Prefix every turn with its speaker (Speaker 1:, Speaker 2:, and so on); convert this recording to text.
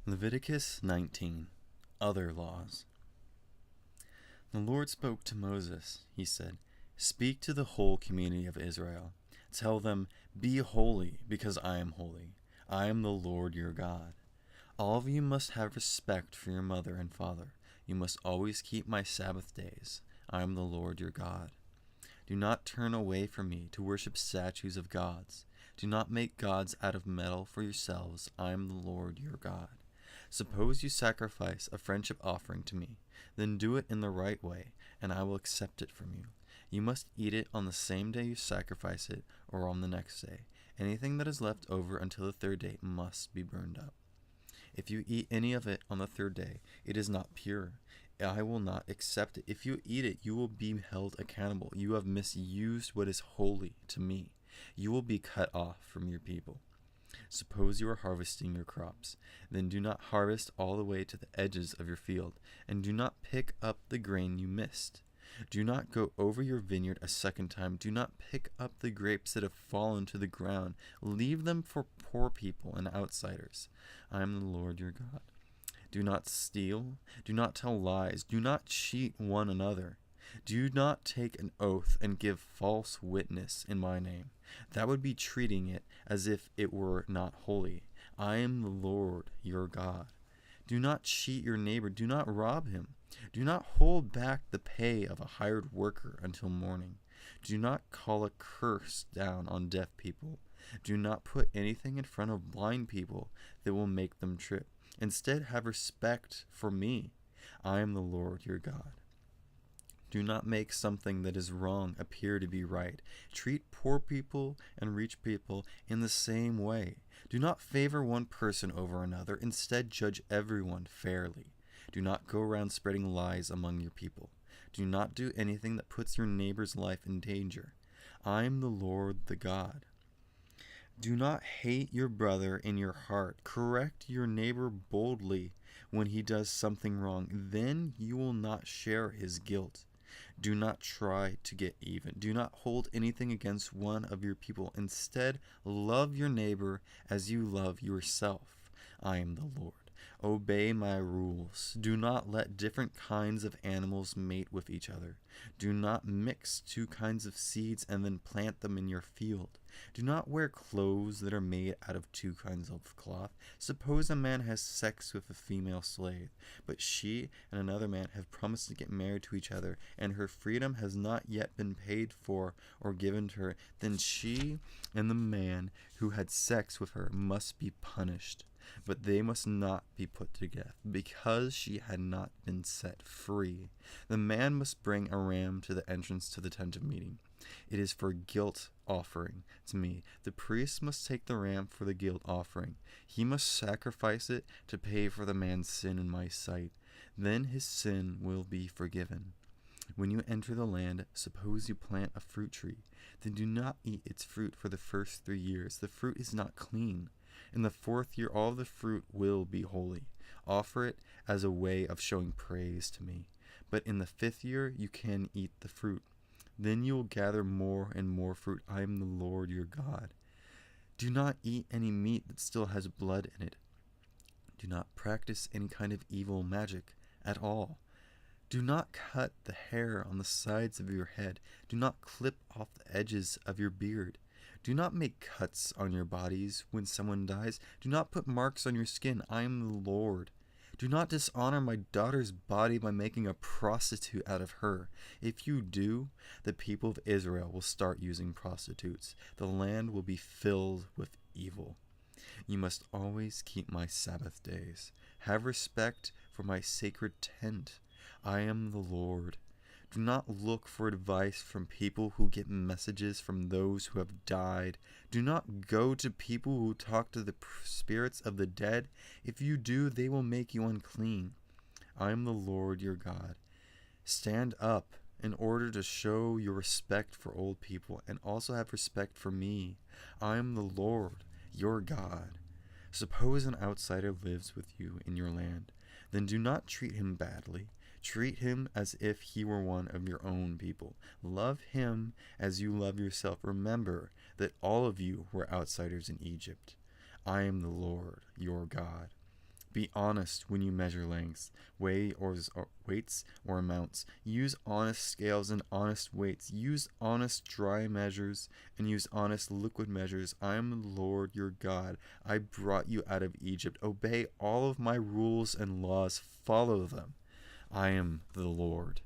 Speaker 1: Leviticus 19. Other Laws. The Lord spoke to Moses. He said, "Speak to the whole community of Israel. Tell them, 'Be holy, because I am holy. I am the Lord your God. All of you must have respect for your mother and father. You must always keep my Sabbath days. I am the Lord your God. Do not turn away from me to worship statues of gods. Do not make gods out of metal for yourselves. I am the Lord your God. Suppose you sacrifice a friendship offering to me, then do it in the right way, and I will accept it from you. You must eat it on the same day you sacrifice it, or on the next day. Anything that is left over until the third day must be burned up. If you eat any of it on the third day, it is not pure. I will not accept it. If you eat it, you will be held accountable. You have misused what is holy to me. You will be cut off from your people. Suppose you are harvesting your crops. Then do not harvest all the way to the edges of your field, and do not pick up the grain you missed. Do not go over your vineyard a second time. Do not pick up the grapes that have fallen to the ground. Leave them for poor people and outsiders. I am the Lord your God. Do not steal. Do not tell lies. Do not cheat one another. Do not take an oath and give false witness in my name. That would be treating it as if it were not holy. I am the Lord your God. Do not cheat your neighbor. Do not rob him. Do not hold back the pay of a hired worker until morning. Do not call a curse down on deaf people. Do not put anything in front of blind people that will make them trip. Instead, have respect for me. I am the Lord your God. Do not make something that is wrong appear to be right. Treat poor people and rich people in the same way. Do not favor one person over another. Instead, judge everyone fairly. Do not go around spreading lies among your people. Do not do anything that puts your neighbor's life in danger. I am the Lord the God. Do not hate your brother in your heart. Correct your neighbor boldly when he does something wrong. Then you will not share his guilt. Do not try to get even. Do not hold anything against one of your people. Instead, love your neighbor as you love yourself. I am the Lord. Obey my rules. Do not let different kinds of animals mate with each other. Do not mix two kinds of seeds and then plant them in your field. Do not wear clothes that are made out of two kinds of cloth. Suppose a man has sex with a female slave, but she and another man have promised to get married to each other, and her freedom has not yet been paid for or given to her. Then she and the man who had sex with her must be punished. But they must not be put to death, because she had not been set free. The man must bring a ram to the entrance to the tent of meeting. It is for guilt offering to me. The priest must take the ram for the guilt offering. He must sacrifice it to pay for the man's sin in my sight. Then his sin will be forgiven. When you enter the land, suppose you plant a fruit tree. Then do not eat its fruit for the first 3 years. The fruit is not clean. In the 4th year, all the fruit will be holy. Offer it as a way of showing praise to me. But in the 5th year, you can eat the fruit. Then you will gather more and more fruit. I am the Lord your God. Do not eat any meat that still has blood in it. Do not practice any kind of evil magic at all. Do not cut the hair on the sides of your head. Do not clip off the edges of your beard. Do not make cuts on your bodies when someone dies. Do not put marks on your skin. I am the Lord. Do not dishonor my daughter's body by making a prostitute out of her. If you do, the people of Israel will start using prostitutes. The land will be filled with evil. You must always keep my Sabbath days. Have respect for my sacred tent. I am the Lord. Do not look for advice from people who get messages from those who have died. Do not go to people who talk to the spirits of the dead. If you do, they will make you unclean. I am the Lord your God. Stand up in order to show your respect for old people and also have respect for me. I am the Lord your God. Suppose an outsider lives with you in your land. Then do not treat him badly. Treat him as if he were one of your own people. Love him as you love yourself. Remember that all of you were outsiders in Egypt. I am the Lord, your God. Be honest when you measure lengths, weights or amounts. Use honest scales and honest weights. Use honest dry measures and use honest liquid measures. I am the Lord your God. I brought you out of Egypt. Obey all of my rules and laws. Follow them. I am the Lord.